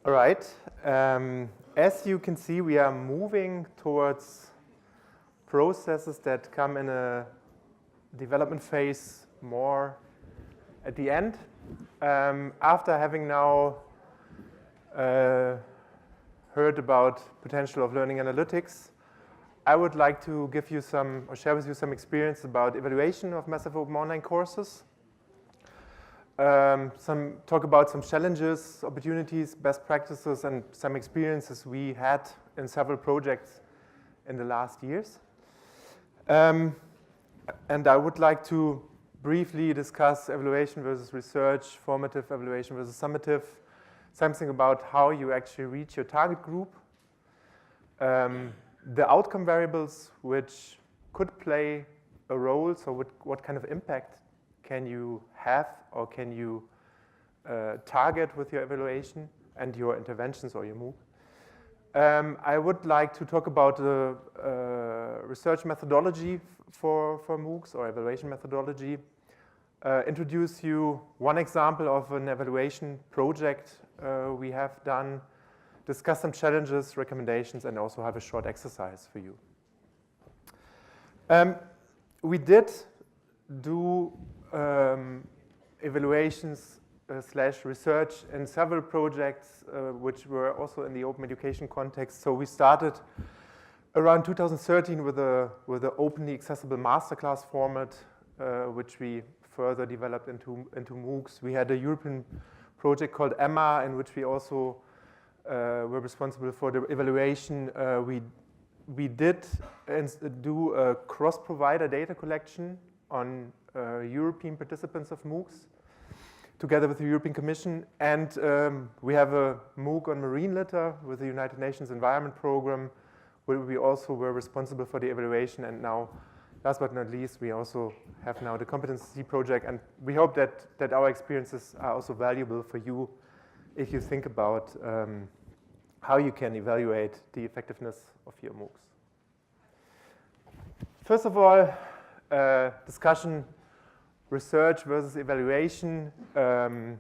All right. As you can see, we are moving towards processes that come in a development phase more at the end. After having now heard about potential of learning analytics, I would like to give you some, or share with you some experience about evaluation of massive open online courses. Talk about some challenges, opportunities, best practices, and some experiences we had in several projects in the last years. And I would like to briefly discuss evaluation versus research, formative evaluation versus summative, something about how you actually reach your target group, the outcome variables which could play a role, so what kind of impact can you have or can you target with your evaluation and your interventions or your MOOC. I would like to talk about the research methodology for MOOCs or evaluation methodology. Introduce you one example of an evaluation project we have done, discuss some challenges, recommendations, and also have a short exercise for you. We did do evaluations / research in several projects which were also in the open education context. So we started around 2013 with the openly accessible masterclass format, which we further developed into MOOCs. We had a European project called EMMA, in which we also were responsible for the evaluation. We did do a cross-provider data collection on European participants of MOOCs, together with the European Commission. And we have a MOOC on marine litter with the United Nations Environment Programme, where we also were responsible for the evaluation. And now, last but not least, we also have now the competency project. And we hope that our experiences are also valuable for you if you think about how you can evaluate the effectiveness of your MOOCs. First of all, discussion, research versus evaluation. There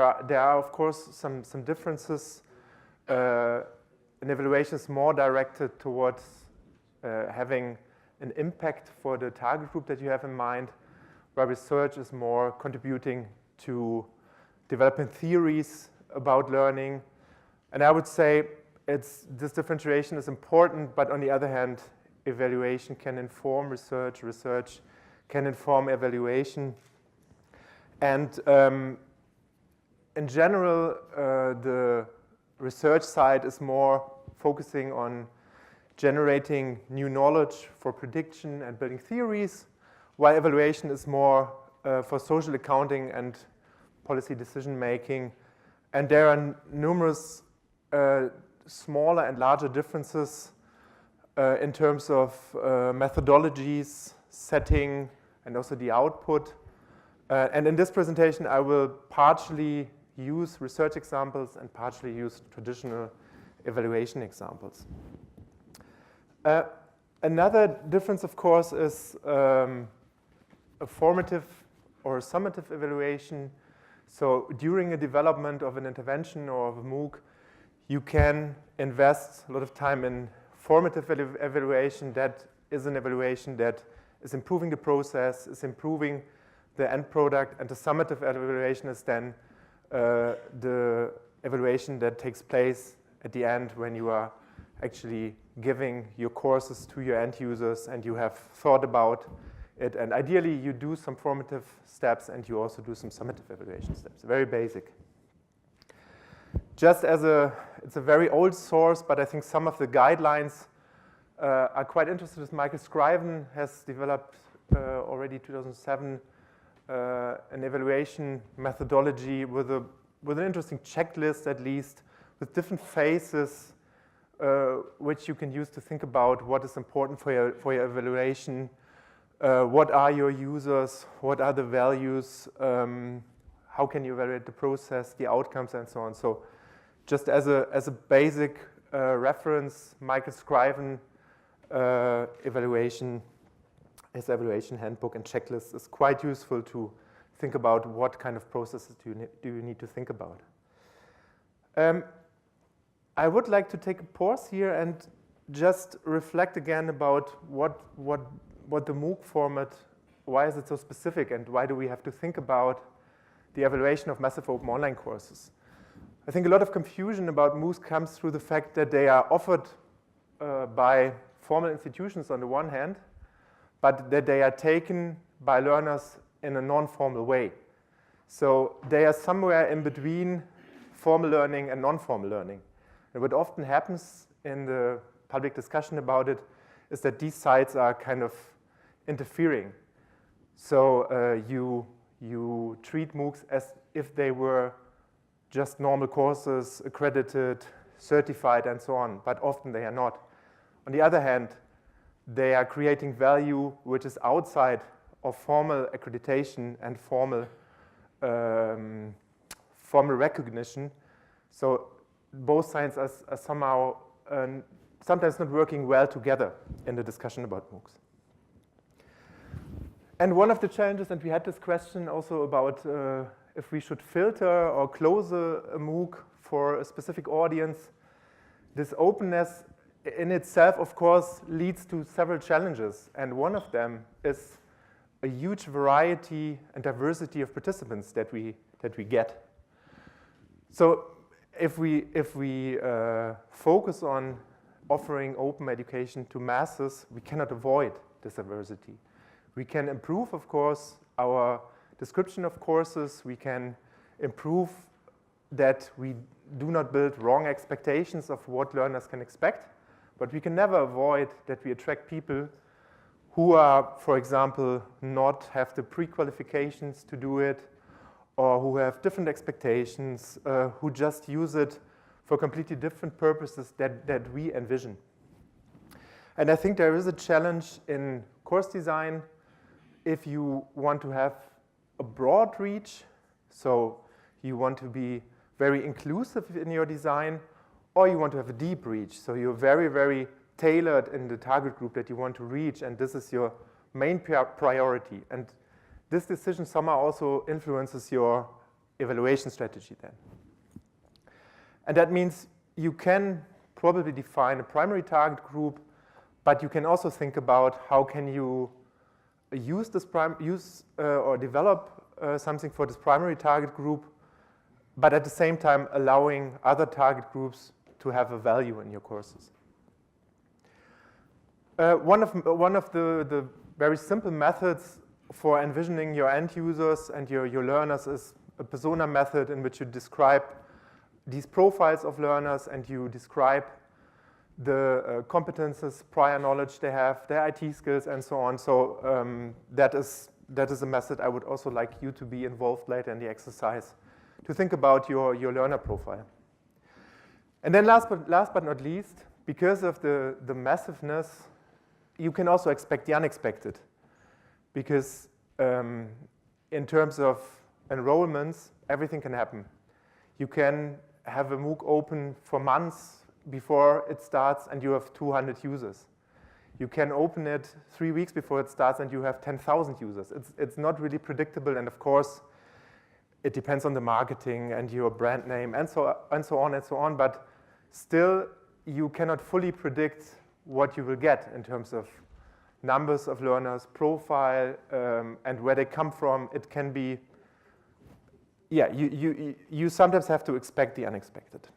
are of course some differences. An evaluation is more directed towards having an impact for the target group that you have in mind, while research is more contributing to developing theories about learning. And I would say this differentiation is important, but on the other hand, evaluation can inform research, research can inform evaluation. And in general, the research side is more focusing on generating new knowledge for prediction and building theories, while evaluation is more for social accounting and policy decision making. And there are numerous smaller and larger differences in terms of methodologies, setting, and also the output. And in this presentation, I will partially use research examples and partially use traditional evaluation examples. Another difference, of course, is a formative or a summative evaluation. So during a development of an intervention or of a MOOC, you can invest a lot of time in formative evaluation. That is an evaluation that is improving the process, is improving the end product, and the summative evaluation is then the evaluation that takes place at the end when you are actually giving your courses to your end users and you have thought about it. And ideally, you do some formative steps and you also do some summative evaluation steps. Very basic. Just as it's a very old source, but I think some of the guidelines are quite interesting. Michael Scriven has developed already 2007 an evaluation methodology with an interesting checklist, at least, with different phases which you can use to think about what is important for your evaluation. What are your users? What are the values? How can you evaluate the process, the outcomes, and so on? So, just as a basic reference, Michael Scriven evaluation handbook and checklist is quite useful to think about what kind of processes do you need to think about. I would like to take a pause here and just reflect again about what the MOOC format, why is it so specific, and why do we have to think about the evaluation of massive open online courses. I think a lot of confusion about MOOCs comes through the fact that they are offered by formal institutions on the one hand, but that they are taken by learners in a non-formal way. So they are somewhere in between formal learning and non-formal learning. And what often happens in the public discussion about it is that these sites are kind of interfering. So you treat MOOCs as if they were just normal courses, accredited, certified, and so on, but often they are not. On the other hand, they are creating value which is outside of formal accreditation and formal recognition. So both sides are somehow sometimes not working well together in the discussion about MOOCs. And one of the challenges, and we had this question also about if we should filter or close a MOOC for a specific audience. This openness in itself, of course, leads to several challenges. And one of them is a huge variety and diversity of participants that we get. So if we focus on offering open education to masses, we cannot avoid this diversity. We can improve, of course, our description of courses. We can improve that we do not build wrong expectations of what learners can expect, but we can never avoid that we attract people who are, for example, not have the pre-qualifications to do it, or who have different expectations, who just use it for completely different purposes that we envision. And I think there is a challenge in course design if you want to have a broad reach, so you want to be very inclusive in your design, or you want to have a deep reach, so you're very, very tailored in the target group that you want to reach, and this is your main priority. And this decision somehow also influences your evaluation strategy then. And that means you can probably define a primary target group, but you can also think about how can you use this or develop something for this primary target group, but at the same time allowing other target groups to have a value in your courses. One of the very simple methods for envisioning your end users and your learners is a persona method in which you describe these profiles of learners and you describe the competences, prior knowledge they have, their IT skills, and so on. So that is a method I would also like you to be involved later in the exercise to think about your learner profile. And then last but not least, because of the massiveness, you can also expect the unexpected. Because in terms of enrollments, everything can happen. You can have a MOOC open for months before it starts and you have 200 users. You can open it 3 weeks before it starts and you have 10,000 users. It's not really predictable, and of course, it depends on the marketing and your brand name and so on, but still, you cannot fully predict what you will get in terms of numbers of learners, profile, and where they come from. It can be, yeah, you sometimes have to expect the unexpected.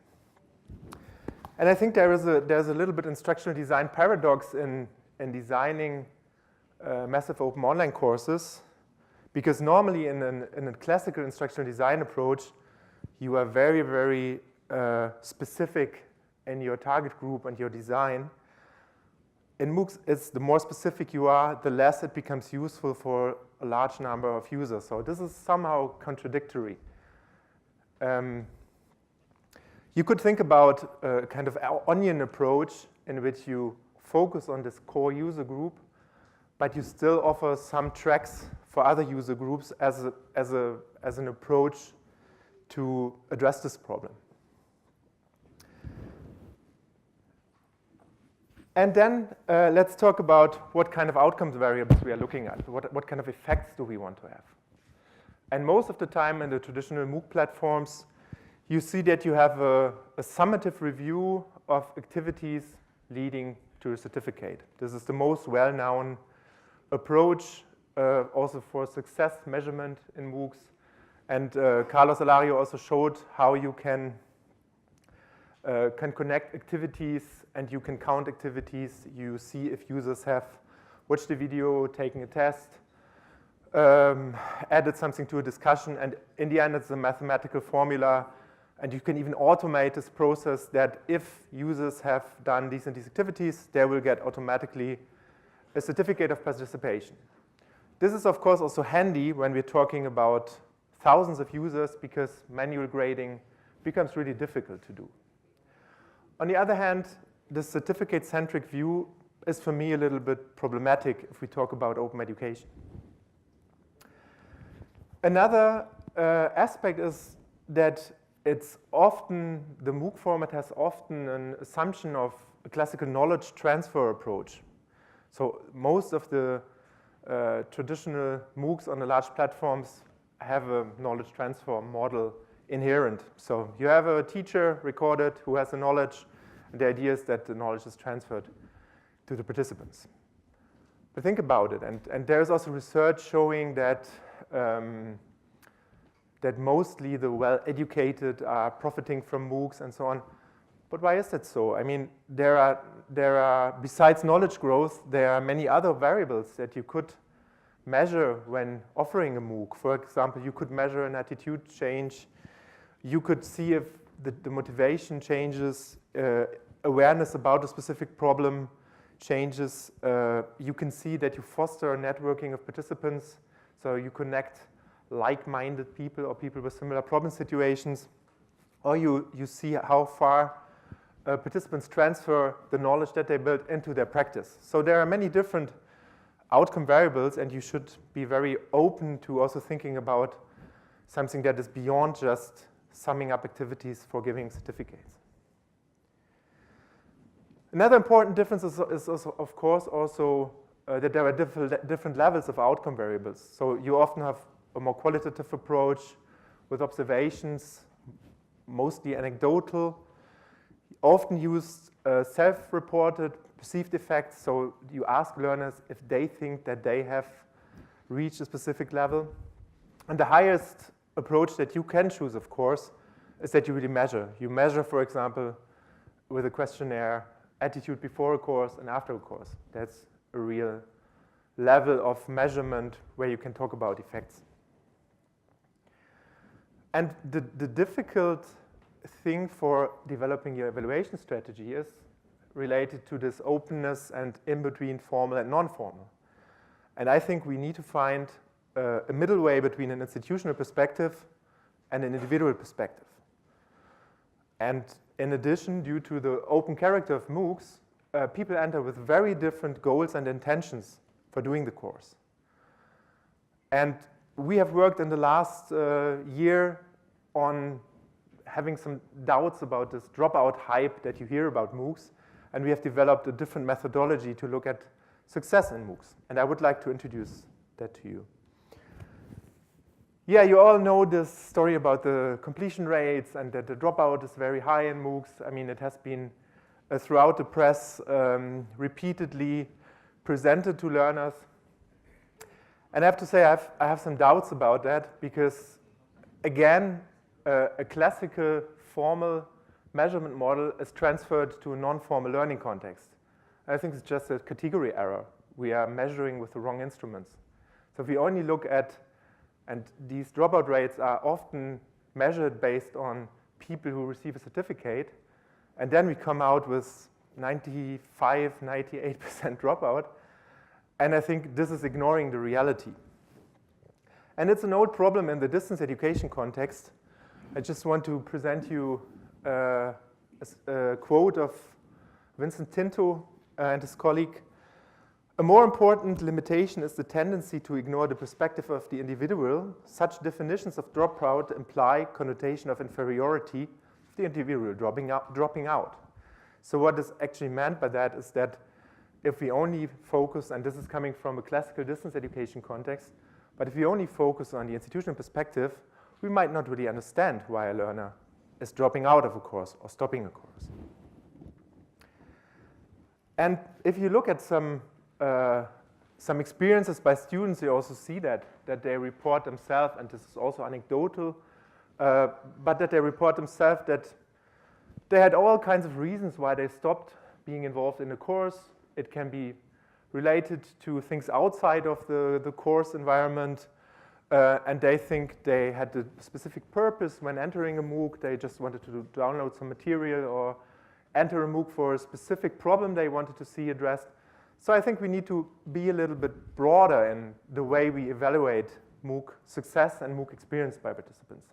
And I think there's a little bit instructional design paradox in designing massive open online courses, because normally in a classical instructional design approach, you are very, very specific in your target group and your design. In MOOCs, it's the more specific you are, the less it becomes useful for a large number of users. So this is somehow contradictory. You could think about a kind of onion approach in which you focus on this core user group, but you still offer some tracks for other user groups as an approach to address this problem. And then let's talk about what kind of outcomes variables we are looking at. What kind of effects do we want to have? And most of the time in the traditional MOOC platforms, you see that you have a summative review of activities leading to a certificate. This is the most well-known approach also for success measurement in MOOCs. And Carlos Alario also showed how you can connect activities and you can count activities. You see if users have watched the video, taken a test, added something to a discussion, and in the end it's a mathematical formula, and you can even automate this process that if users have done these and these activities, they will get automatically a certificate of participation. This is of course also handy when we're talking about thousands of users because manual grading becomes really difficult to do. On the other hand, the certificate-centric view is for me a little bit problematic if we talk about open education. Another aspect is that it's often, the MOOC format has often an assumption of a classical knowledge transfer approach. So most of the traditional MOOCs on the large platforms have a knowledge transfer model inherent. So you have a teacher recorded who has the knowledge, and the idea is that the knowledge is transferred to the participants. But think about it, and there's also research showing that that mostly the well-educated are profiting from MOOCs and so on. But why is that so? I mean, there are besides knowledge growth, there are many other variables that you could measure when offering a MOOC. For example, you could measure an attitude change. You could see if the motivation changes, awareness about a specific problem changes. You can see that you foster a networking of participants, so you connect like-minded people or people with similar problem situations, or you see how far participants transfer the knowledge that they built into their practice. So there are many different outcome variables, and you should be very open to also thinking about something that is beyond just summing up activities for giving certificates. Another important difference is also, of course, also that there are different levels of outcome variables. So you often have a more qualitative approach with observations, mostly anecdotal, often use self-reported perceived effects. So you ask learners if they think that they have reached a specific level. And the highest approach that you can choose, of course, is that you really measure. You measure, for example, with a questionnaire, attitude before a course and after a course. That's a real level of measurement where you can talk about effects. And the difficult thing for developing your evaluation strategy is related to this openness and in between formal and non-formal. And I think we need to find a middle way between an institutional perspective and an individual perspective. And in addition, due to the open character of MOOCs, people enter with very different goals and intentions for doing the course. And we have worked in the last year on having some doubts about this dropout hype that you hear about MOOCs, and we have developed a different methodology to look at success in MOOCs. And I would like to introduce that to you. Yeah, you all know this story about the completion rates and that the dropout is very high in MOOCs. I mean, it has been throughout the press repeatedly presented to learners. And I have to say I have some doubts about that because, again, a classical formal measurement model is transferred to a non-formal learning context. I think it's just a category error. We are measuring with the wrong instruments. So if we only look at, and these dropout rates are often measured based on people who receive a certificate, and then we come out with 95, 98% dropout. And I think this is ignoring the reality. And it's an old problem in the distance education context. I just want to present you a quote of Vincent Tinto and his colleague. A more important limitation is the tendency to ignore the perspective of the individual. Such definitions of dropout imply connotation of inferiority of the individual dropping out. So what is actually meant by that is that if we only focus, and this is coming from a classical distance education context, but if we only focus on the institutional perspective, we might not really understand why a learner as dropping out of a course or stopping a course. And if you look at some experiences by students, you also see that they report themselves, and this is also anecdotal, but that they report themselves that they had all kinds of reasons why they stopped being involved in the course. It can be related to things outside of the course environment, and they think they had a specific purpose when entering a MOOC. They just wanted to download some material or enter a MOOC for a specific problem they wanted to see addressed. So I think we need to be a little bit broader in the way we evaluate MOOC success and MOOC experience by participants.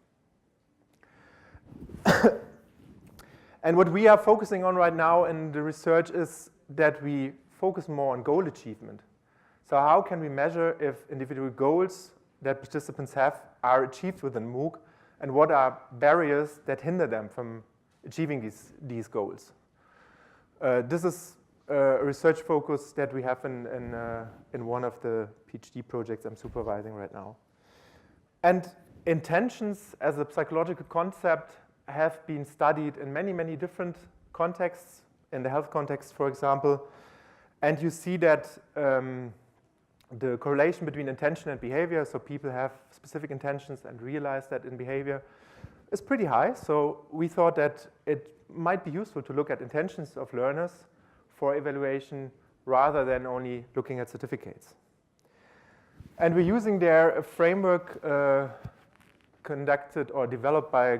And what we are focusing on right now in the research is that we focus more on goal achievement. So how can we measure if individual goals that participants have are achieved within MOOC, and what are barriers that hinder them from achieving these goals? This is a research focus that we have in one of the PhD projects I'm supervising right now. And intentions as a psychological concept have been studied in many, many different contexts, in the health context, for example. And you see that the correlation between intention and behavior, so people have specific intentions and realize that in behavior, is pretty high. So we thought that it might be useful to look at intentions of learners for evaluation rather than only looking at certificates. And we're using there a framework conducted or developed by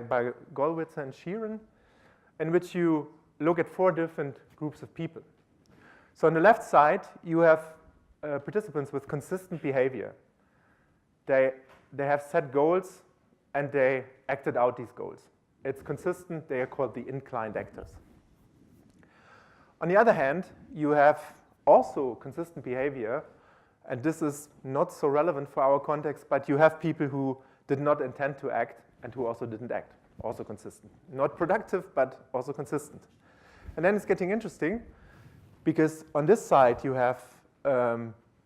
Gollwitzer and Sheeran, in which you look at 4 different groups of people. So on the left side, you have participants with consistent behavior. They have set goals, and they acted out these goals. It's consistent. They are called the inclined actors. On the other hand, you have also consistent behavior, and this is not so relevant for our context, but you have people who did not intend to act and who also didn't act, also consistent. Not productive, but also consistent. And then it's getting interesting, because on this side you have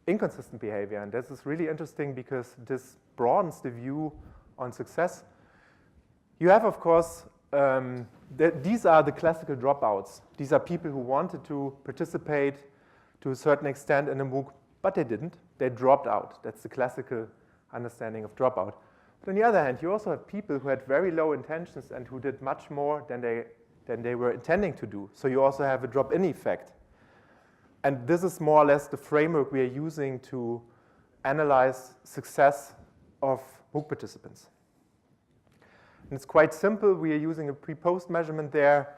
inconsistent behavior, and this is really interesting because this broadens the view on success. You have, of course, these are the classical dropouts. These are people who wanted to participate to a certain extent in a MOOC, but they didn't. They dropped out. That's the classical understanding of dropout. But on the other hand, you also have people who had very low intentions and who did much more than they were intending to do. So you also have a drop-in effect. And this is more or less the framework we are using to analyze success of MOOC participants. And it's quite simple. We are using a pre-post measurement there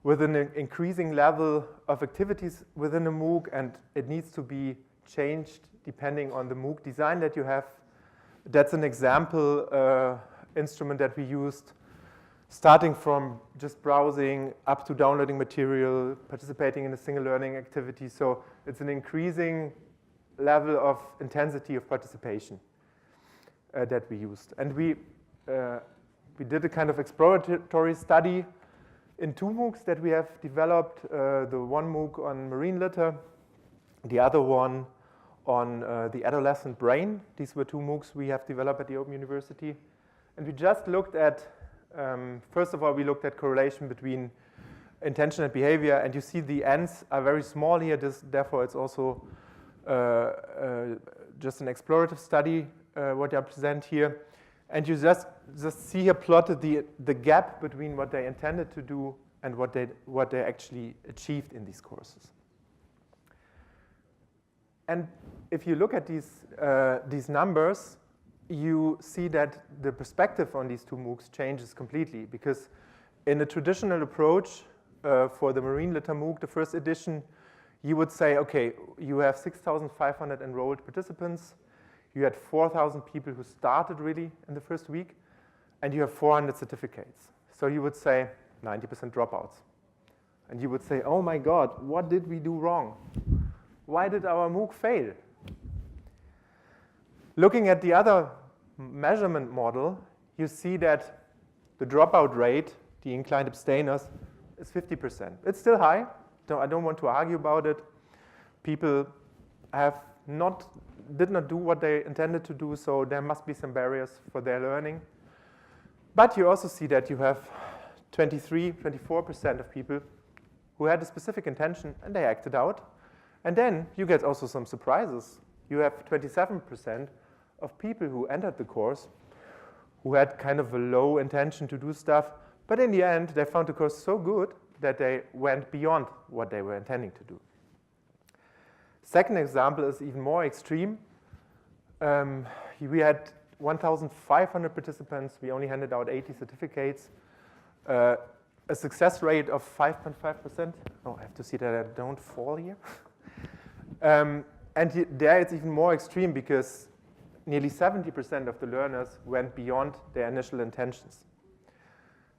with an increasing level of activities within a MOOC, and it needs to be changed depending on the MOOC design that you have. That's an example instrument that we used, starting from just browsing up to downloading material, participating in a single learning activity. So it's an increasing level of intensity of participation that we used. And we did a kind of exploratory study in 2 MOOCs that we have developed, the one MOOC on marine litter, the other one on the adolescent brain. These were 2 MOOCs we have developed at the Open University. And we just looked at, first of all, we looked at correlation between intention and behavior, and you see the n's are very small here. Therefore, it's also just an explorative study, what I present here. And you just see here plotted the gap between what they intended to do and what they actually achieved in these courses. And if you look at these numbers, you see that the perspective on these 2 MOOCs changes completely, because in a traditional approach for the marine litter MOOC, the first edition, you would say, okay, you have 6,500 enrolled participants, you had 4,000 people who started really in the first week, and you have 400 certificates. So you would say 90% dropouts. And you would say, oh my God, what did we do wrong? Why did our MOOC fail? Looking at the other measurement model, you see that the dropout rate, the inclined abstainers, is 50%. It's still high. I don't want to argue about it. People did not do what they intended to do, so there must be some barriers for their learning. But you also see that you have 23, 24% of people who had a specific intention and they acted out. And then you get also some surprises. You have 27% of people who entered the course who had kind of a low intention to do stuff, but in the end they found the course so good that they went beyond what they were intending to do. Second example is even more extreme. We had 1,500 participants. We only handed out 80 certificates. A success rate of 5.5%. Oh, I have to see that I don't fall here. And there it's even more extreme because nearly 70% of the learners went beyond their initial intentions.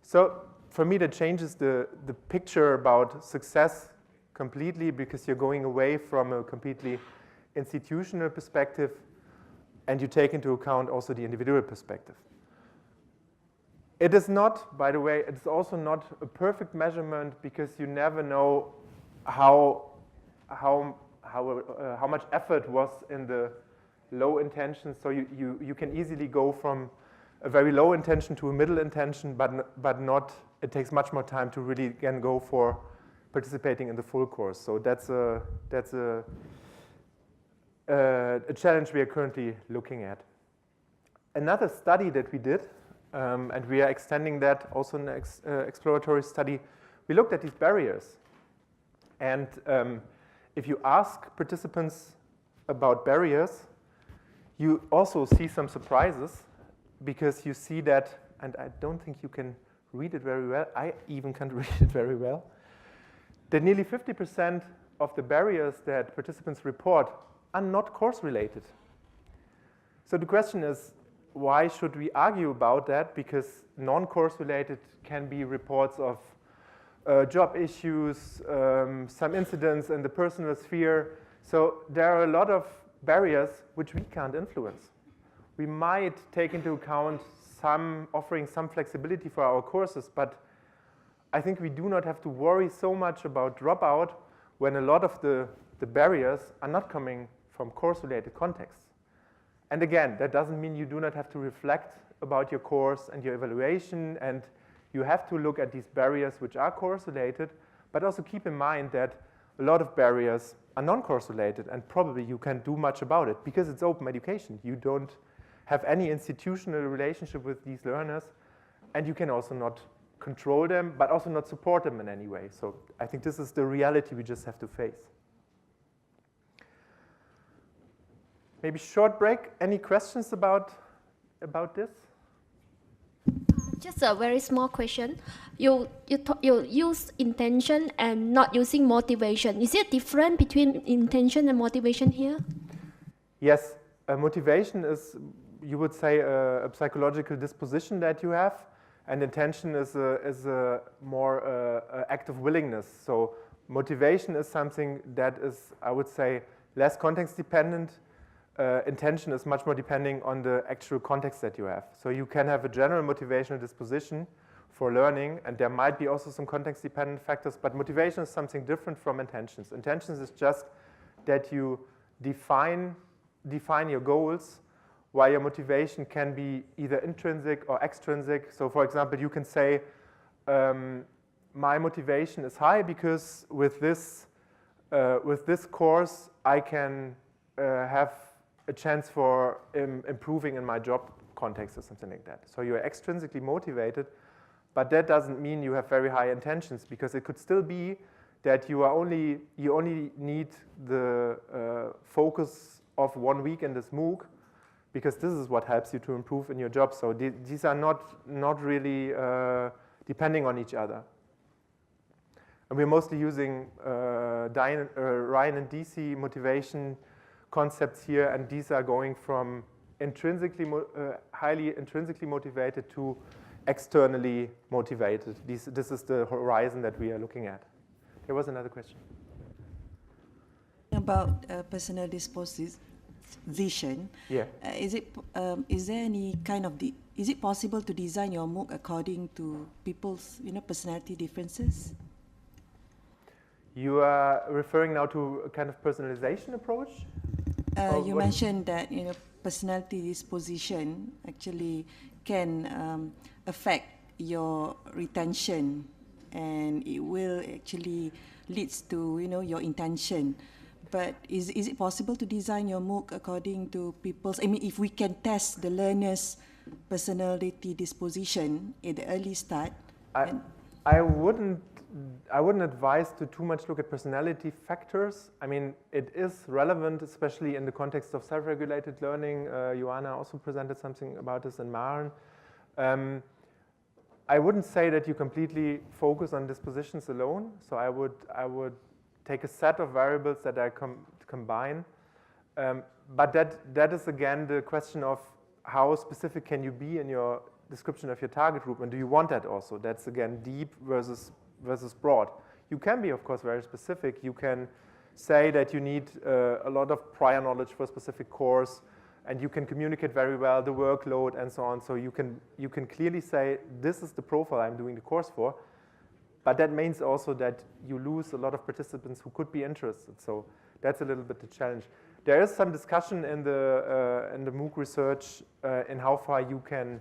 So for me, that changes the picture about success completely, because you're going away from a completely institutional perspective and you take into account also the individual perspective. It is not, by the way, it's also not a perfect measurement, because you never know how much effort was in the low intention. So you can easily go from a very low intention to a middle intention, but not, it takes much more time to really again go for participating in the full course. So that's a challenge we are currently looking at. Another study that we did, and we are extending that also in an exploratory study, we looked at these barriers. And if you ask participants about barriers, you also see some surprises, because you see that, and I don't think you can read it very well, I even can't read it very well, that nearly 50% of the barriers that participants report are not course-related. So the question is, why should we argue about that? Because non-course related can be reports of job issues, some incidents in the personal sphere. So there are a lot of barriers which we can't influence. We might take into account offering some flexibility for our courses, but I think we do not have to worry so much about dropout when a lot of the barriers are not coming from course-related contexts. And again, that doesn't mean you do not have to reflect about your course and your evaluation, and you have to look at these barriers which are course-related, but also keep in mind that a lot of barriers are non-course related, and probably you can't do much about it because it's open education. You don't have any institutional relationship with these learners, and you can also not control them, but also not support them in any way. So I think this is the reality we just have to face. Maybe short break. Any questions about this? Just a very small question. You use intention and not using motivation. Is it different between intention and motivation here? Yes, motivation is, you would say, a psychological disposition that you have, and intention is a more act of willingness. So motivation is something that is, I would say, less context dependent. Intention is much more depending on the actual context that you have. So you can have a general motivational disposition for learning, and there might be also some context dependent factors, but motivation is something different from intentions. Intentions is just that you define your goals, while your motivation can be either intrinsic or extrinsic. So for example, you can say, my motivation is high because with this course I can have a chance for improving in my job context or something like that. So you're extrinsically motivated, but that doesn't mean you have very high intentions, because it could still be that you only need the focus of 1 week in this MOOC, because this is what helps you to improve in your job. So these are not really depending on each other. And we're mostly using Ryan and DC motivation concepts here, and these are going from highly intrinsically motivated to externally motivated. This is the horizon that we are looking at. There was another question. About personal disposition. Yeah. Is there any kind of is it possible to design your MOOC according to people's personality differences? You are referring now to a kind of personalization approach? You mentioned that personality disposition actually can affect your retention, and it will actually leads to, you know, your intention. But is it possible to design your MOOC according to people's, I mean, if we can test the learner's personality disposition at the early start? I wouldn't advise to too much look at personality factors. I mean, it is relevant, especially in the context of self-regulated learning. Joanna also presented something about this in Maren. I wouldn't say that you completely focus on dispositions alone. So I would take a set of variables that I combine. But that is again the question of how specific can you be in your description of your target group, and do you want that also? That's again deep versus broad. You can be, of course, very specific. You can say that you need a lot of prior knowledge for a specific course, and you can communicate very well the workload and so on. So you can clearly say, this is the profile I'm doing the course for. But that means also that you lose a lot of participants who could be interested. So that's a little bit the challenge. There is some discussion in the MOOC research in how far you can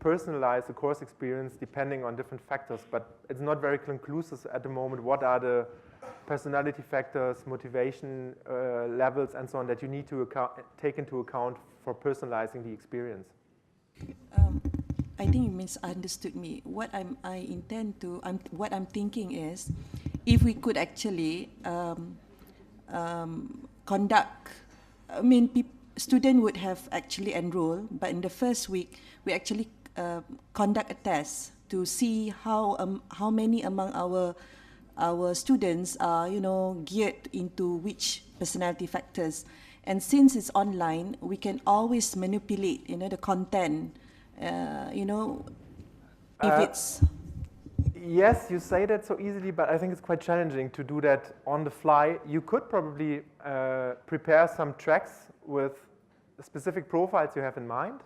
personalize the course experience depending on different factors, but it's not very conclusive at the moment. What are the personality factors, motivation levels, and so on that you need to take into account for personalizing the experience? I think you misunderstood me. What what I'm thinking is, if we could actually conduct, I mean, students would have actually enrolled, but in the first week, we actually conduct a test to see how many among our students are, you know, geared into which personality factors. And since it's online, we can always manipulate, you know, the content. You know, if it's... Yes, you say that so easily, but I think it's quite challenging to do that on the fly. You could probably prepare some tracks with specific profiles you have in mind.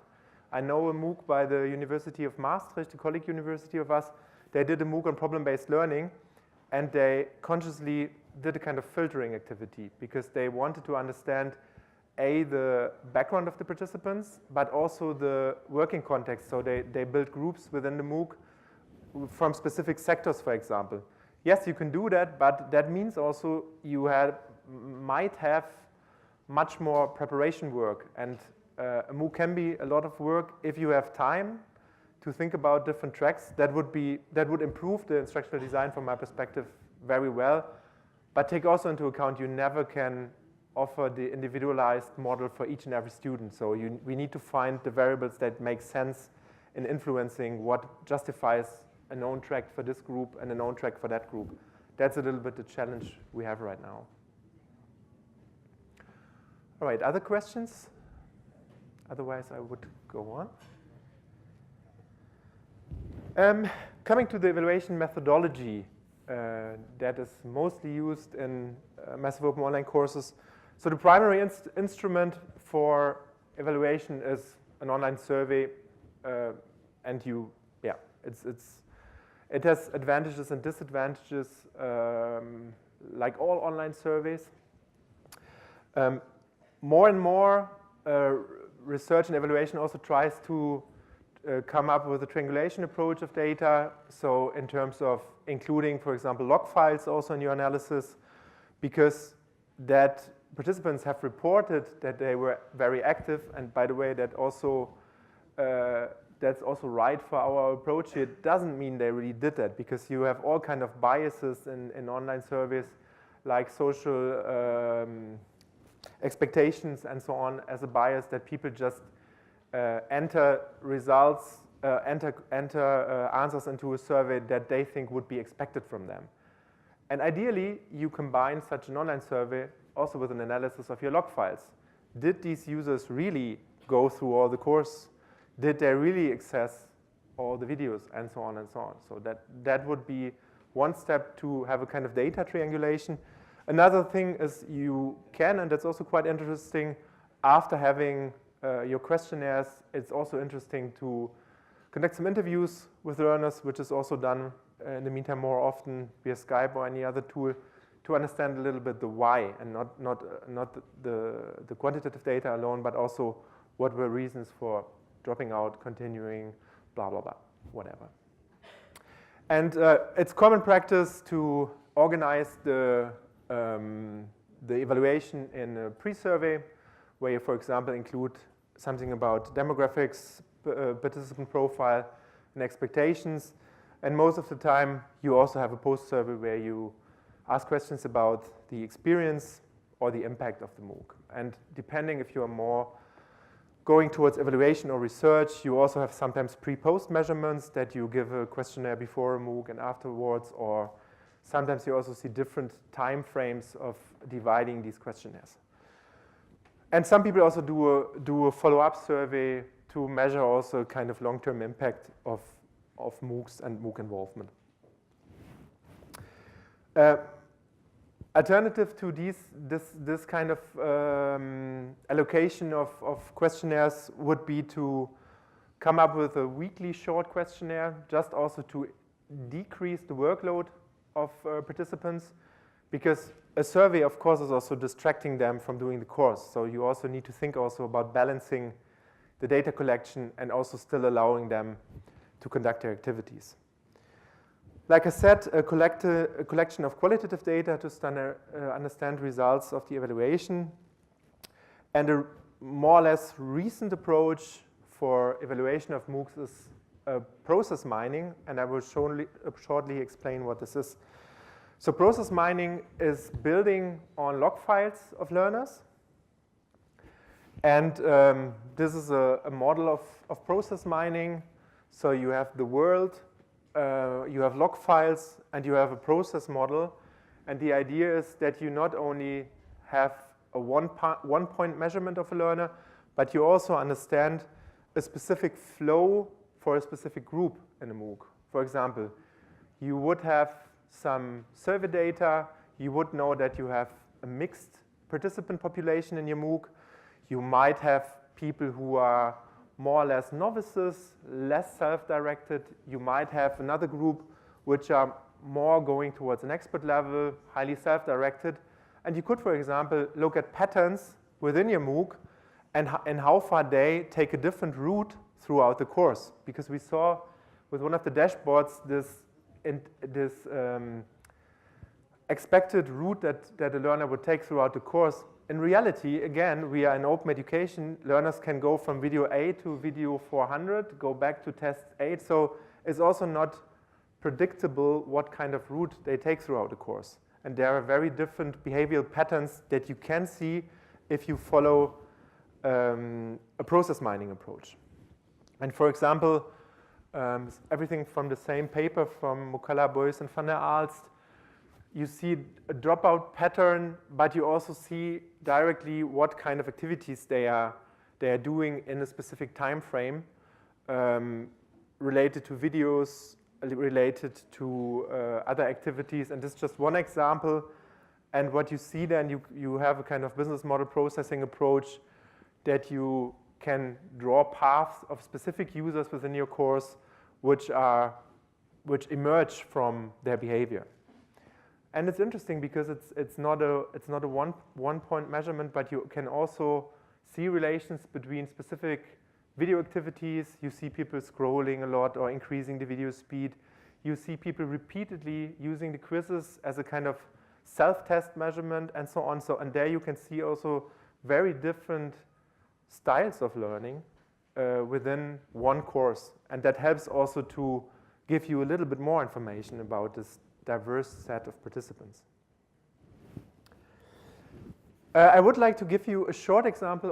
I know a MOOC by the University of Maastricht, the colleague university of us. They did a MOOC on problem-based learning, and they consciously did a kind of filtering activity because they wanted to understand the background of the participants, but also the working context. So they built groups within the MOOC from specific sectors, for example. Yes, you can do that, but that means also you might have much more preparation work. And a MOOC can be a lot of work if you have time to think about different tracks. That would improve the instructional design from my perspective very well. But take also into account you never can offer the individualized model for each and every student. So we need to find the variables that make sense in influencing what justifies a known track for this group and a known track for that group. That's a little bit the challenge we have right now. All right, other questions? Otherwise, I would go on. Coming to the evaluation methodology that is mostly used in massive open online courses. So the primary instrument for evaluation is an online survey, and it has advantages and disadvantages, like all online surveys. More and more research and evaluation also tries to come up with a triangulation approach of data. So in terms of including, for example, log files also in your analysis, because that participants have reported that they were very active. And by the way, that's also right for our approach. It doesn't mean they really did that, because you have all kind of biases in online surveys, like social expectations and so on, as a bias that people just enter results, enter answers into a survey that they think would be expected from them. And ideally, you combine such an online survey also with an analysis of your log files. Did these users really go through all the course? Did they really access all the videos, and so on and so on? So that would be one step to have a kind of data triangulation. Another thing is you can, and that's also quite interesting, after having your questionnaires, it's also interesting to conduct some interviews with learners, which is also done in the meantime more often via Skype or any other tool, to understand a little bit the why, and not the quantitative data alone, but also what were reasons for dropping out, continuing, blah, blah, blah, whatever. And it's common practice to organize the evaluation in a pre-survey, where you, for example, include something about demographics, participant profile, and expectations. And most of the time, you also have a post-survey where you ask questions about the experience or the impact of the MOOC. And depending if you are more going towards evaluation or research, you also have sometimes pre-post measurements that you give a questionnaire before a MOOC and afterwards, or sometimes you also see different time frames of dividing these questionnaires. And some people also do a follow-up survey to measure also kind of long-term impact of MOOCs and MOOC involvement. Alternative to this kind of allocation of questionnaires would be to come up with a weekly short questionnaire, just also to decrease the workload of participants, because a survey, of course, is also distracting them from doing the course. So you also need to think also about balancing the data collection and also still allowing them to conduct their activities. Like I said, a collection of qualitative data to understand results of the evaluation, and a more or less recent approach for evaluation of MOOCs is process mining, and I will shortly explain what this is. So process mining is building on log files of learners, and this is a model of process mining. So you have the world, you have log files, and you have a process model. And the idea is that you not only have a one-point measurement of a learner, but you also understand a specific flow for a specific group in a MOOC. For example, you would have some survey data. You would know that you have a mixed participant population in your MOOC. You might have people who are more or less novices, less self-directed. You might have another group which are more going towards an expert level, highly self-directed. And you could, for example, look at patterns within your MOOC and how far they take a different route throughout the course. Because we saw with one of the dashboards this expected route that a learner would take throughout the course. In reality, again, we are in open education. Learners can go from video A to video 400, go back to test 8. So it's also not predictable what kind of route they take throughout the course. And there are very different behavioral patterns that you can see if you follow a process mining approach. And for example, everything from the same paper from Mukala, Boyce, and van der Aalst, you see a dropout pattern, but you also see directly what kind of activities they are doing in a specific time frame, related to videos, related to other activities. And this is just one example. And what you see then, you have a kind of business model processing approach that you can draw paths of specific users within your course which emerge from their behavior. And it's interesting because it's not a one-point measurement, but you can also see relations between specific video activities. You see people scrolling a lot or increasing the video speed. You see people repeatedly using the quizzes as a kind of self-test measurement and so on. And there you can see also very different styles of learning within one course. And that helps also to give you a little bit more information about this diverse set of participants. I would like to give you a short example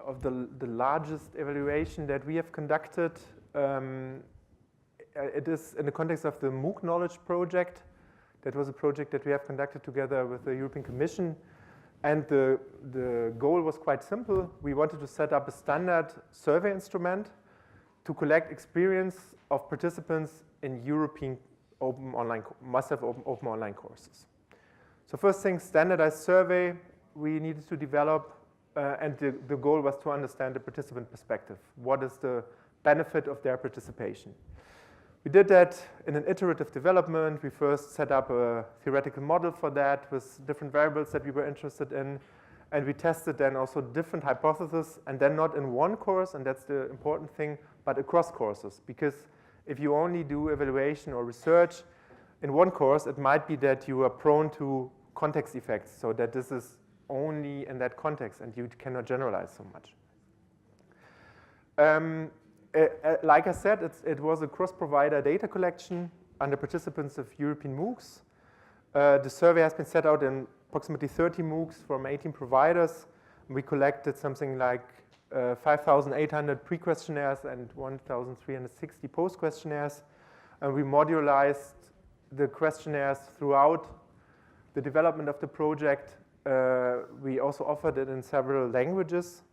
of the largest evaluation that we have conducted. It is in the context of the MOOC Knowledge Project. That was a project that we have conducted together with the European Commission. And the goal was quite simple. We wanted to set up a standard survey instrument to collect experience of participants in European must-have open online courses. So first thing, standardized survey we needed to develop, and the goal was to understand the participant perspective. What is the benefit of their participation? We did that in an iterative development. We first set up a theoretical model for that with different variables that we were interested in, and we tested then also different hypotheses, and then not in one course, and that's the important thing, but across courses. Because if you only do evaluation or research in one course, it might be that you are prone to context effects, so that this is only in that context and you cannot generalize so much. Like I said, it was a cross-provider data collection under participants of European MOOCs. The survey has been set out in approximately 30 MOOCs from 18 providers. We collected something like 5,800 pre-questionnaires and 1,360 post-questionnaires. And we modularized the questionnaires throughout the development of the project. We also offered it in several languages.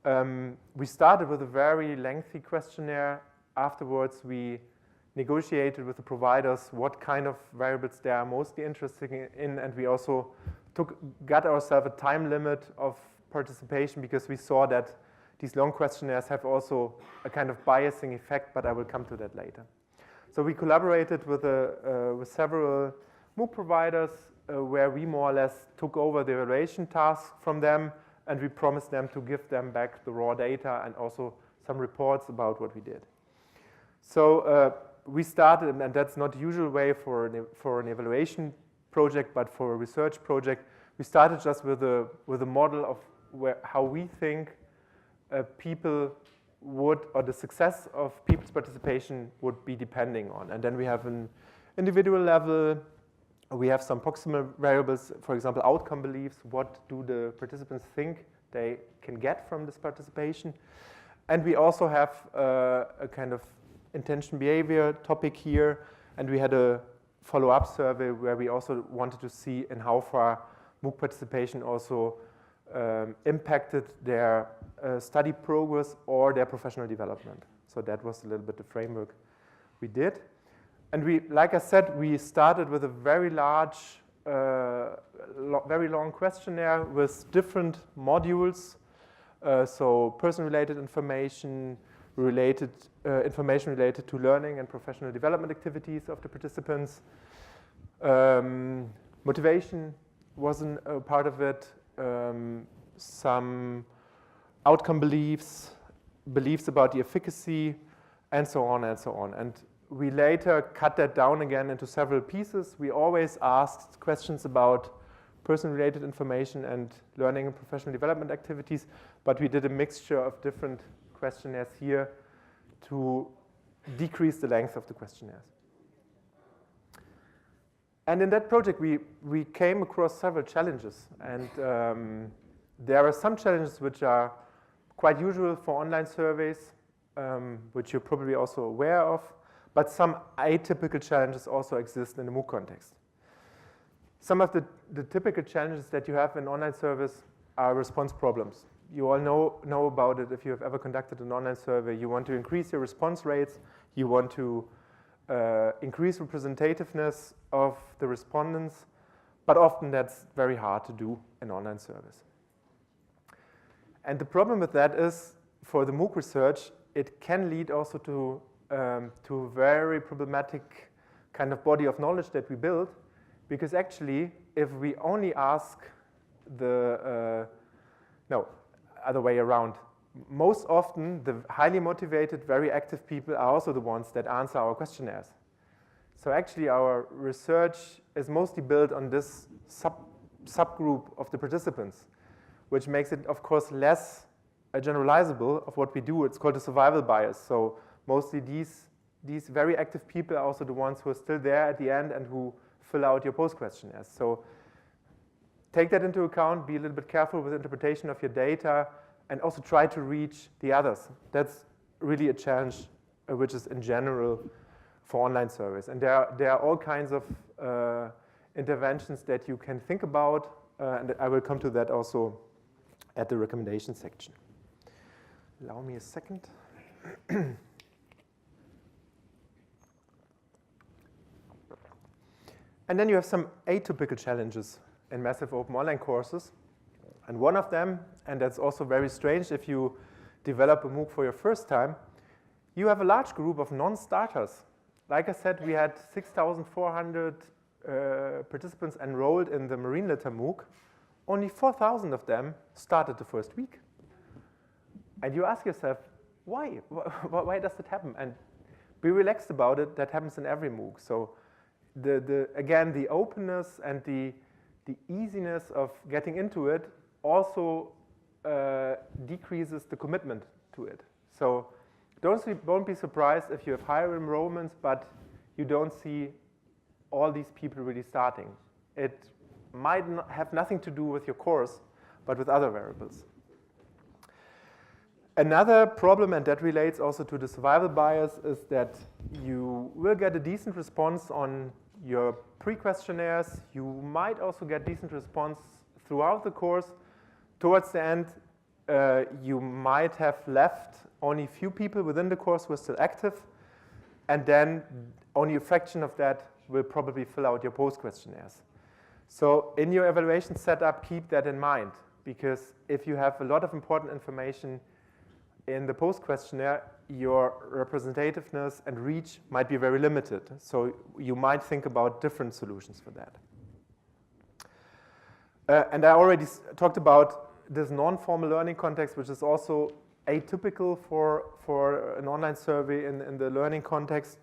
We started with a very lengthy questionnaire. Afterwards, we negotiated with the providers what kind of variables they are mostly interested in, and we also got ourselves a time limit of participation because we saw that these long questionnaires have also a kind of biasing effect, but I will come to that later. So we collaborated with several MOOC providers where we more or less took over the evaluation task from them, and we promised them to give them back the raw data and also some reports about what we did. So we started, and that's not the usual way for an evaluation project, but for a research project, we started just with a model of how we think people would, or the success of people's participation would be depending on. And then we have an individual level. We have some proximal variables, for example, outcome beliefs. What do the participants think they can get from this participation? And we also have a kind of intention behavior topic here. And we had a follow-up survey where we also wanted to see in how far MOOC participation also impacted their study progress or their professional development. So that was a little bit the framework we did. And we, like I said, we started with a very large, very long questionnaire with different modules. So person-related information, information related to learning and professional development activities of the participants. Motivation wasn't a part of it. Some outcome beliefs, beliefs about the efficacy, and so on and so on. And we later cut that down again into several pieces. We always asked questions about person-related information and learning and professional development activities, but we did a mixture of different questionnaires here to decrease the length of the questionnaires. And in that project, we came across several challenges. And there are some challenges which are quite usual for online surveys, which you're probably also aware of. But some atypical challenges also exist in the MOOC context. Some of the typical challenges that you have in online surveys are response problems. You all know about it if you have ever conducted an online survey. You want to increase your response rates. You want to increase representativeness of the respondents. But often that's very hard to do in online surveys. And the problem with that is, for the MOOC research, it can lead also to very problematic kind of body of knowledge that we build, because actually, if we only ask other way around, most often the highly motivated, very active people are also the ones that answer our questionnaires. So actually, our research is mostly built on this subgroup of the participants, which makes it, of course, less generalizable of what we do. It's called a survival bias. So mostly these very active people are also the ones who are still there at the end and who fill out your post questionnaires. So take that into account, be a little bit careful with interpretation of your data, and also try to reach the others. That's really a challenge which is in general for online surveys. And there are all kinds of interventions that you can think about, and I will come to that also at the recommendation section. Allow me a second. And then you have some atypical challenges in massive open online courses. And one of them, and that's also very strange if you develop a MOOC for your first time, you have a large group of non-starters. Like I said, we had 6,400 participants enrolled in the Marine Litter MOOC. Only 4,000 of them started the first week. And you ask yourself, why? Why does that happen? And be relaxed about it. That happens in every MOOC. So again, the openness and the easiness of getting into it also decreases the commitment to it. So don't be surprised if you have higher enrollments, but you don't see all these people really starting. It might not have nothing to do with your course, but with other variables. Another problem, and that relates also to the survival bias, is that you will get a decent response on your pre-questionnaires. You might also get decent response throughout the course. Towards the end, you might have left only a few people within the course who are still active, and then only a fraction of that will probably fill out your post-questionnaires. So in your evaluation setup, keep that in mind, because if you have a lot of important information in the post-questionnaire, your representativeness and reach might be very limited. So you might think about different solutions for that. And I already talked about this non-formal learning context, which is also atypical for an online survey in the learning context,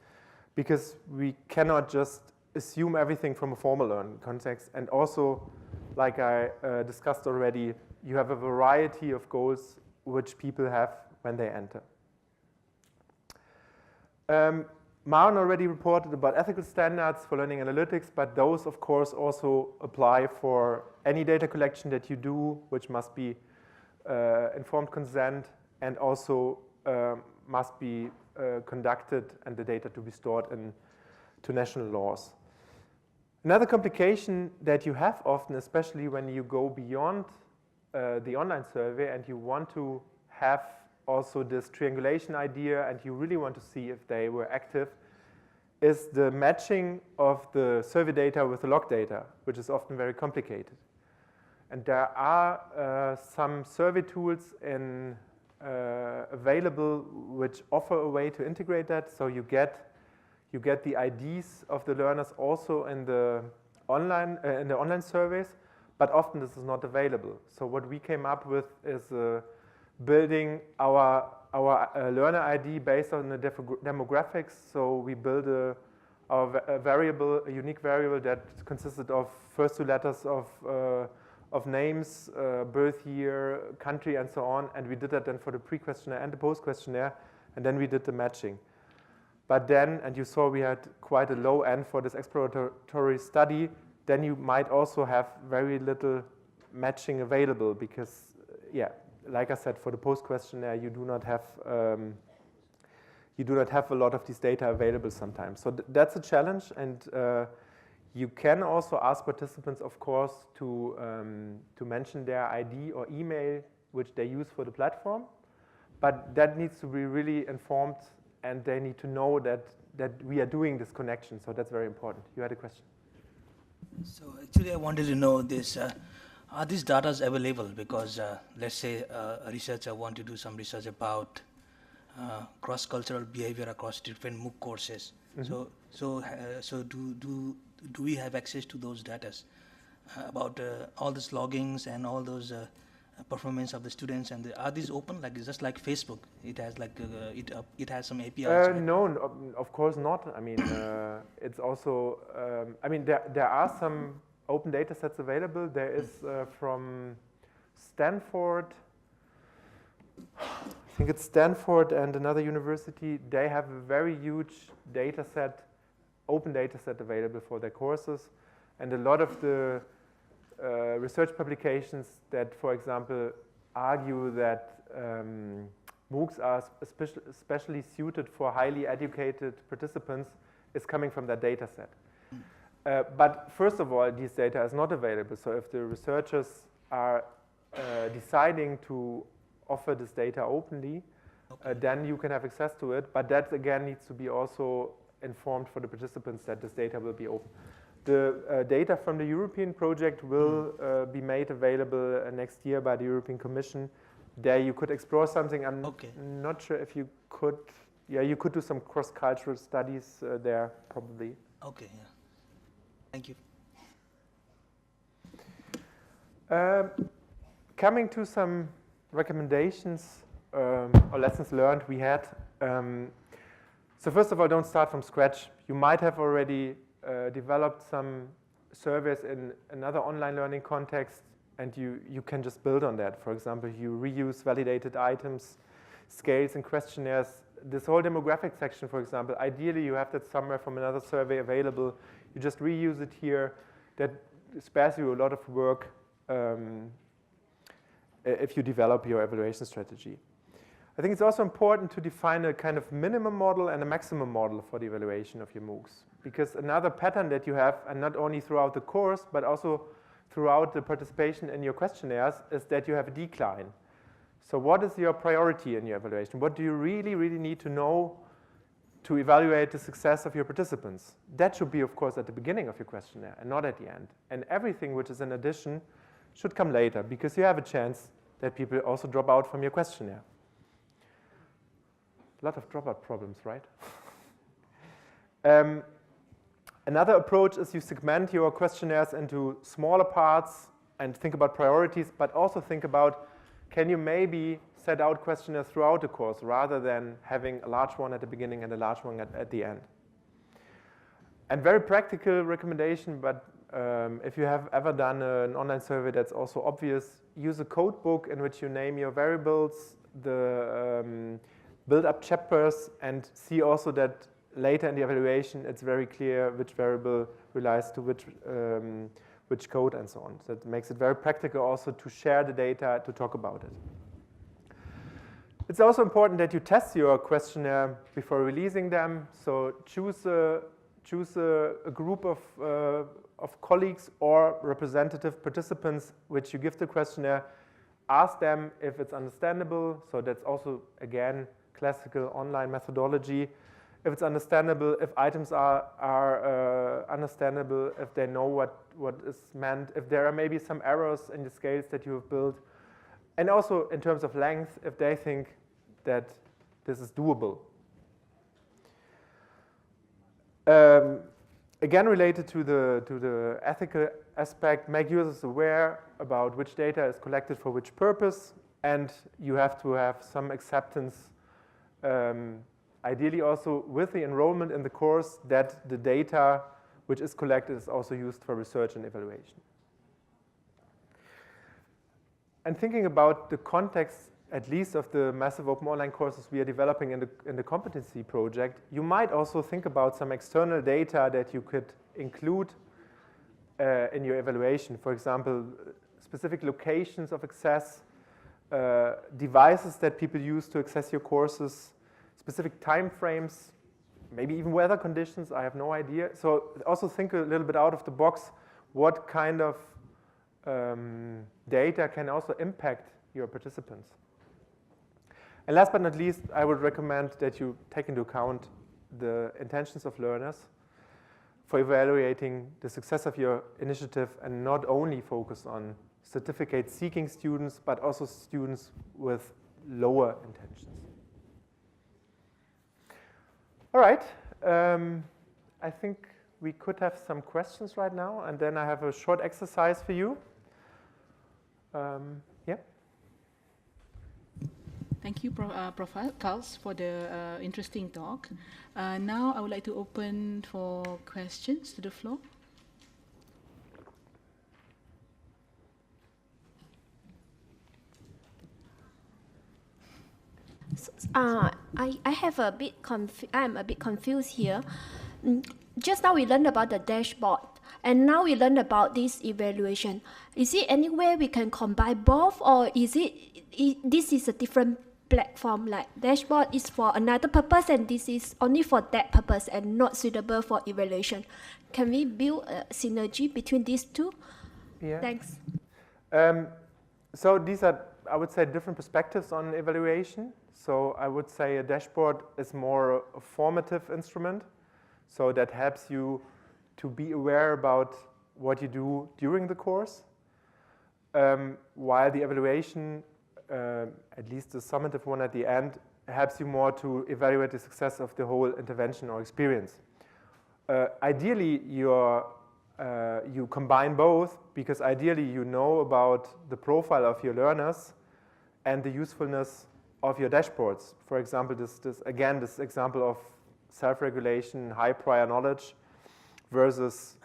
because we cannot just assume everything from a formal learning context. And also, like I discussed already, you have a variety of goals which people have when they enter. Maren already reported about ethical standards for learning analytics, but those, of course, also apply for any data collection that you do, which must be informed consent and also must be conducted and the data to be stored to national laws. Another complication that you have often, especially when you go beyond the online survey and you want to have also this triangulation idea and you really want to see if they were active, is the matching of the survey data with the log data, which is often very complicated. And there are some survey tools available which offer a way to integrate that, so you get the IDs of the learners also in the online surveys, but often this is not available. So what we came up with is building our learner ID based on the demographics. So we build a unique variable that consisted of first two letters of names, birth year, country, and so on. And we did that then for the pre-questionnaire and the post-questionnaire, and then we did the matching. But then, and you saw we had quite a low end for this exploratory study, then you might also have very little matching available because, yeah, like I said, for the post-questionnaire, you do not have a lot of these data available sometimes. So that's a challenge, and you can also ask participants, of course, to mention their ID or email which they use for the platform, but that needs to be really informed, and they need to know that we are doing this connection. So that's very important. You had a question. So actually, I wanted to know this. Are these data available? Because let's say a researcher want to do some research about cross-cultural behavior across different MOOC courses. Mm-hmm. So do we have access to those data about all these loggings and all those performance of the students? And are these open? Like just like Facebook, it has like it has some APIs. Right? No, of course not. I mean, it's also. I mean, there are some open data sets available. There is from Stanford, I think it's Stanford and another university. They have a very huge data set, open data set available for their courses. And a lot of the research publications that, for example, argue that MOOCs are especially suited for highly educated participants is coming from that data set. But first of all, this data is not available. So if the researchers are deciding to offer this data openly, then you can have access to it. But that, again, needs to be also informed for the participants that this data will be open. The data from the European project will be made available next year by the European Commission. There you could explore something. I'm not sure if you could. Yeah, you could do some cross-cultural studies there, probably. Okay, yeah. Thank you. Coming to some recommendations or lessons learned we had. So first of all, don't start from scratch. You might have already developed some surveys in another online learning context, and you can just build on that. For example, you reuse validated items, scales, and questionnaires. This whole demographic section, for example, ideally you have that somewhere from another survey available. You just reuse it here. That spares you a lot of work if you develop your evaluation strategy. I think it's also important to define a kind of minimum model and a maximum model for the evaluation of your MOOCs. Because another pattern that you have, and not only throughout the course, but also throughout the participation in your questionnaires, is that you have a decline. So what is your priority in your evaluation? What do you really, really need to know to evaluate the success of your participants? That should be, of course, at the beginning of your questionnaire and not at the end. And everything which is in addition should come later, because you have a chance that people also drop out from your questionnaire. A lot of dropout problems, right? Another approach is you segment your questionnaires into smaller parts and think about priorities, but also think about, can you maybe set out questionnaires throughout the course rather than having a large one at the beginning and a large one at the end. And very practical recommendation, but if you have ever done an online survey, that's also obvious. Use a code book in which you name your variables, the build up chapters, and see also that later in the evaluation it's very clear which variable relies to which code and so on. So that makes it very practical also to share the data, to talk about it. It's also important that you test your questionnaire before releasing them. So choose a group of colleagues or representative participants which you give the questionnaire. Ask them if it's understandable. So that's also, again, classical online methodology. If it's understandable, if items are understandable, if they know what is meant, if there are maybe some errors in the scales that you have built, and also in terms of length, if they think that this is doable. Again, related to the ethical aspect, make users aware about which data is collected for which purpose, and you have to have some acceptance, ideally also with the enrollment in the course, that the data which is collected is also used for research and evaluation. And thinking about the context, at least of the massive open online courses we are developing in the competency project, you might also think about some external data that you could include in your evaluation. For example, specific locations of access, devices that people use to access your courses, specific time frames, maybe even weather conditions, I have no idea. So also think a little bit out of the box, what kind of data can also impact your participants. And last but not least, I would recommend that you take into account the intentions of learners for evaluating the success of your initiative, and not only focus on certificate-seeking students, but also students with lower intentions. All right, I think we could have some questions right now, and then I have a short exercise for you. Yeah. Thank you, Prof. Karls, for the interesting talk. Now I would like to open for questions to the floor. I have a bit I'm a bit confused here. Just now we learned about the dashboard, and now we learned about this evaluation. Is it any way we can combine both, or is this is a different platform? Like dashboard is for another purpose, and this is only for that purpose and not suitable for evaluation. Can we build a synergy between these two? Yeah. Thanks. So these are, I would say, different perspectives on evaluation. So I would say a dashboard is more a formative instrument. So that helps you to be aware about what you do during the course. While the evaluation, at least the summative one at the end, helps you more to evaluate the success of the whole intervention or experience. Ideally, you combine both, because ideally you know about the profile of your learners and the usefulness of your dashboards. For example, this example of self-regulation, high prior knowledge, versus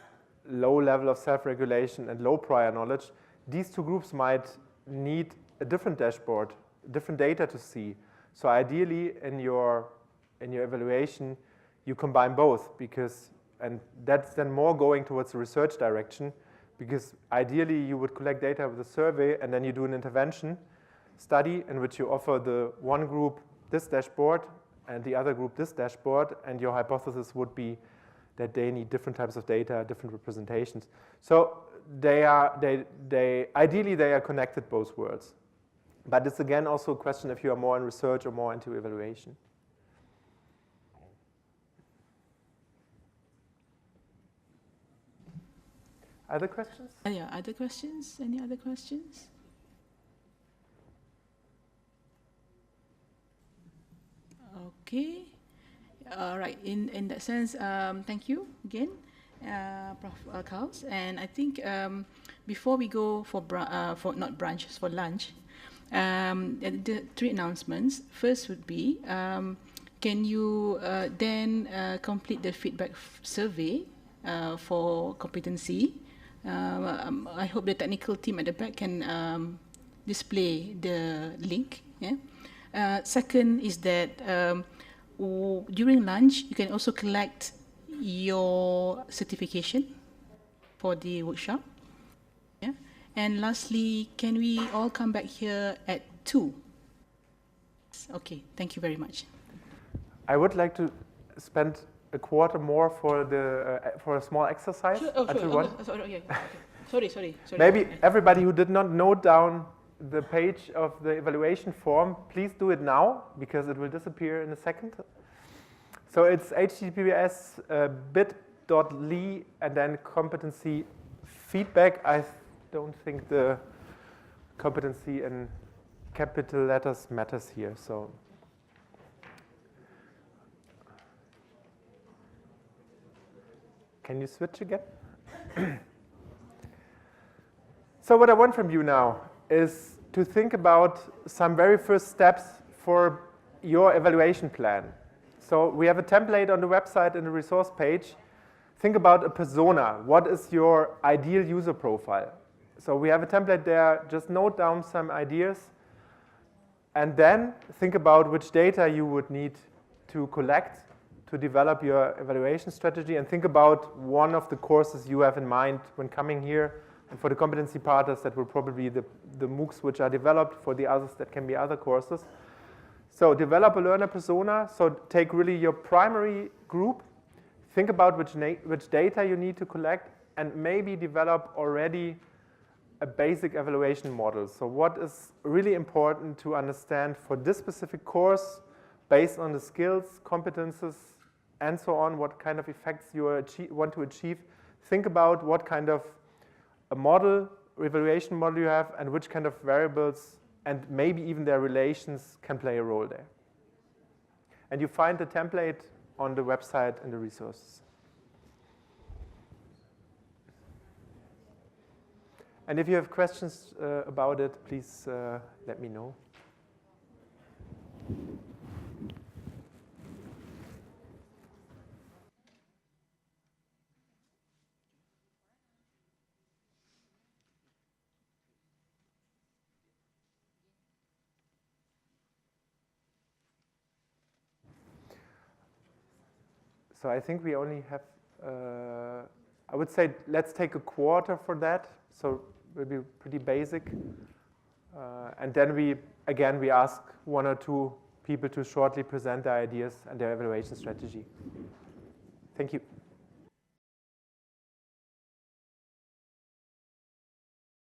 low level of self-regulation and low prior knowledge, these two groups might need a different dashboard, different data to see. So ideally, in your evaluation, you combine both, and that's then more going towards the research direction, because ideally you would collect data with a survey and then you do an intervention study in which you offer the one group this dashboard and the other group this dashboard, and your hypothesis would be that they need different types of data, different representations. So ideally they are connected, both worlds. But it's again also a question if you are more in research or more into evaluation. Other questions? Yeah, other questions? Any other questions? Okay. All right. In that sense, thank you again, Prof. Carls. And I think before we go for not brunch, for lunch, the three announcements. First would be, can you then complete the feedback survey for competency? I hope the technical team at the back can display the link. Yeah. Second is that during lunch, you can also collect your certification for the workshop. Yeah. And lastly, can we all come back here at 2? Okay, thank you very much. I would like to spend a quarter more for a small exercise. Sure. Oh, until sure. one. Okay. Sorry. Maybe everybody who did not note down the page of the evaluation form, please do it now, because it will disappear in a second. So it's https bit.ly and then competency feedback. I don't think the competency in capital letters matters here. So can you switch again? So what I want from you now is to think about some very first steps for your evaluation plan. So we have a template on the website in the resource page. Think about a persona. What is your ideal user profile? So we have a template there. Just note down some ideas. And then think about which data you would need to collect to develop your evaluation strategy. And think about one of the courses you have in mind when coming here. And for the competency partners, that will probably be the MOOCs which are developed. For the others, that can be other courses. So develop a learner persona. So take really your primary group. Think about which data you need to collect, and maybe develop already a basic evaluation model. So what is really important to understand for this specific course, based on the skills, competences, and so on, what kind of effects you want to achieve. Think about what kind of a model, evaluation model you have, and which kind of variables and maybe even their relations can play a role there. And you find the template on the website and the resources. And if you have questions about it, please let me know. So I think we only have, I would say, let's take a quarter for that. So it will be pretty basic. And then we ask 1 or 2 people to shortly present their ideas and their evaluation strategy. Thank you.